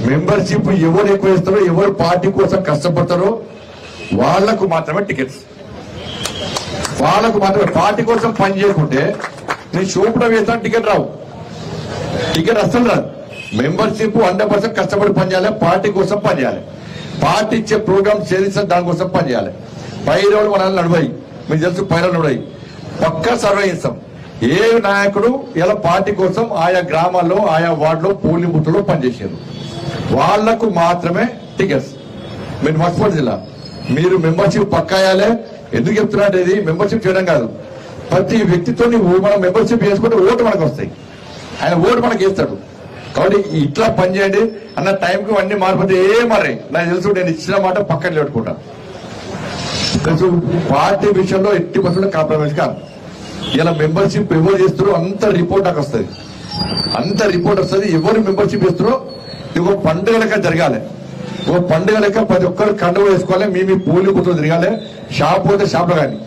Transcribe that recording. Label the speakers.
Speaker 1: Membership ఎవరు ఎక్కువ ఇస్తారో, ఎవరు పార్టీ కోసం కష్టపడతారో వాళ్లకు మాత్రమే టికెట్స్, వాళ్ళకు మాత్రమే. పార్టీ కోసం పని చేయకుంటే నేను షోపులో వేస్తాను, టికెట్ రావు, టికెట్ అస్సలు రాదు. మెంబర్షిప్ 100% కష్టపడి పనిచేయాలి, పార్టీ కోసం పనిచేయాలి, పార్టీ ఇచ్చే ప్రోగ్రామ్ చేసిన దానికోసం పనిచేయాలి. పైరవులు మన నడువాయి, మీకు తెలుసు, పైరవులు నడువాయి పక్కా సర్వే ఇస్తాం. ఏ నాయకుడు ఇలా పార్టీ కోసం ఆయా గ్రామాల్లో ఆయా వార్డులో పోలింగ్ బూత్లో పనిచేసారు, వాళ్లకు మాత్రమే టికెట్స్. మీరు మర్చిపోయి జిల్లా మీరు మెంబర్షిప్ పక్కాయాలే. ఎందుకు చెప్తున్నట్టు, ఇది మెంబర్షిప్ చేయడం కాదు, ప్రతి వ్యక్తితో మనం మెంబర్షిప్ చేసుకుంటే ఓటు మనకు వస్తాయి, ఆయన ఓటు మనకి వేస్తాడు. కాబట్టి ఇట్లా పనిచేయండి అన్న టైంకి అన్ని మారిపోతే మారాయి. నాకు తెలుసు, నేను ఇచ్చిన మాట పక్కన పెట్టుకుంటాను. తెలుసు, పార్టీ విషయంలో 80% కాంప్రమైజ్ కాదు. ఇలా మెంబర్షిప్ ఎవరు చేస్తారో అంత రిపోర్ట్ నాకు వస్తుంది, అంత రిపోర్ట్ వస్తుంది. ఎవరు మెంబర్షిప్ చేస్తారో ఇది పండుగ లెక్క జరగాలి, పండుగ లెక్క ప్రతి ఒక్కరు కండువ వేసుకోవాలి, మీ పోలింగ్ బూత్లో తిరగాలి, షాప్ పోతే షాప్లో కానీ